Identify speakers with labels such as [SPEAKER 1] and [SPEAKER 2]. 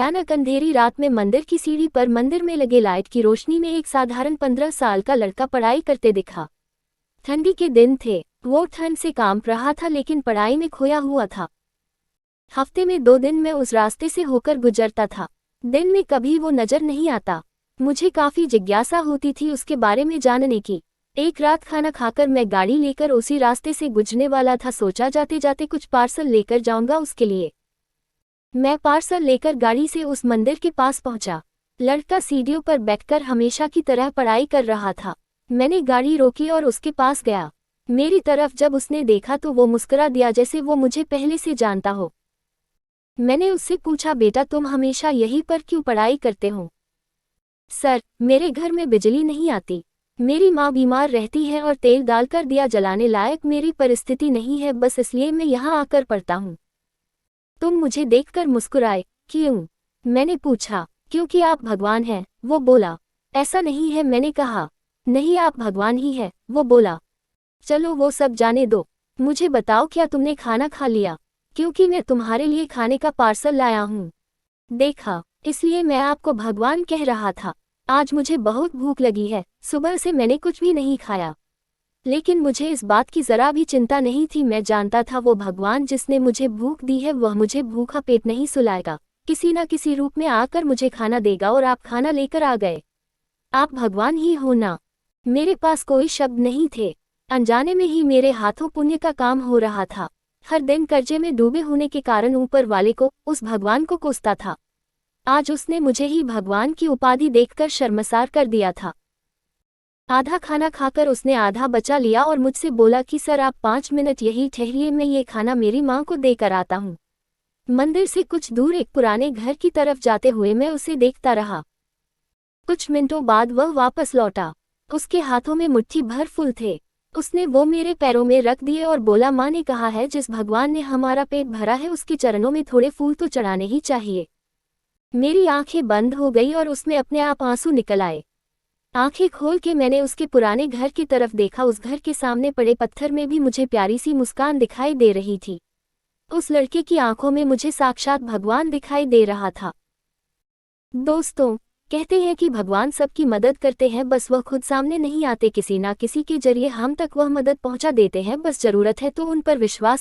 [SPEAKER 1] भयानक अंधेरी रात में मंदिर की सीढ़ी पर मंदिर में लगे लाइट की रोशनी में एक साधारण 15 साल का लड़का पढ़ाई करते दिखा। ठंडी के दिन थे, वो ठंड से कांप रहा था लेकिन पढ़ाई में खोया हुआ था। हफ्ते में 2 दिन मैं उस रास्ते से होकर गुजरता था। दिन में कभी वो नजर नहीं आता। मुझे काफी जिज्ञासा होती थी उसके बारे में जानने की। एक रात खाना खाकर मैं गाड़ी लेकर उसी रास्ते से गुजरने वाला था। सोचा जाते जाते कुछ पार्सल लेकर जाऊंगा उसके लिए। मैं पार्सल लेकर गाड़ी से उस मंदिर के पास पहुंचा। लड़का सीढ़ियों पर बैठकर हमेशा की तरह पढ़ाई कर रहा था। मैंने गाड़ी रोकी और उसके पास गया। मेरी तरफ जब उसने देखा तो वो मुस्कुरा दिया जैसे वो मुझे पहले से जानता हो। मैंने उससे पूछा, बेटा तुम हमेशा यहीं पर क्यों पढ़ाई करते हो? सर, मेरे घर में बिजली नहीं आती। मेरी माँ बीमार रहती है और तेल डालकर दिया जलाने लायक मेरी परिस्थिति नहीं है, बस इसलिए मैं यहाँ आकर पढ़ता हूँ। तुम मुझे देखकर मुस्कुराए। क्यों? मैंने पूछा। क्योंकि आप भगवान हैं, वो बोला। ऐसा नहीं है, मैंने कहा। नहीं, आप भगवान ही है, वो बोला। चलो वो सब जाने दो, मुझे बताओ क्या तुमने खाना खा लिया? क्योंकि मैं तुम्हारे लिए खाने का पार्सल लाया हूँ। देखा, इसलिए मैं आपको भगवान कह रहा था। आज मुझे बहुत भूख लगी है, सुबह से मैंने कुछ भी नहीं खाया। लेकिन मुझे इस बात की जरा भी चिंता नहीं थी। मैं जानता था वो भगवान जिसने मुझे भूख दी है वह मुझे भूखा पेट नहीं सुलाएगा, किसी न किसी रूप में आकर मुझे खाना देगा। और आप खाना लेकर आ गए। आप भगवान ही हो ना? मेरे पास कोई शब्द नहीं थे। अनजाने में ही मेरे हाथों पुण्य का काम हो रहा था। हर दिन कर्जे में डूबे होने के कारण ऊपर वाले को, उस भगवान को कोसता था। आज उसने मुझे ही भगवान की उपाधि देखकर शर्मसार कर दिया था। आधा खाना खाकर उसने आधा बचा लिया और मुझसे बोला कि सर आप 5 मिनट यही ठहरिए, मैं ये खाना मेरी माँ को देकर आता हूँ। मंदिर से कुछ दूर एक पुराने घर की तरफ जाते हुए मैं उसे देखता रहा। कुछ मिनटों बाद वह वापस लौटा। उसके हाथों में मुट्ठी भर फूल थे। उसने वो मेरे पैरों में रख दिए और बोला, माँ ने कहा है जिस भगवान ने हमारा पेट भरा है उसके चरणों में थोड़े फूल तो चढ़ाने ही चाहिए। मेरी आंखें बंद हो गई और उसमें अपने आप आंसू निकल आए। आंखें खोल के मैंने उसके पुराने घर की तरफ देखा। उस घर के सामने पड़े पत्थर में भी मुझे प्यारी सी मुस्कान दिखाई दे रही थी। उस लड़के की आंखों में मुझे साक्षात भगवान दिखाई दे रहा था। दोस्तों, कहते हैं कि भगवान सबकी मदद करते हैं, बस वह खुद सामने नहीं आते, किसी ना किसी के जरिए हम तक वह मदद पहुंचा देते हैं। बस जरूरत है तो उन पर विश्वास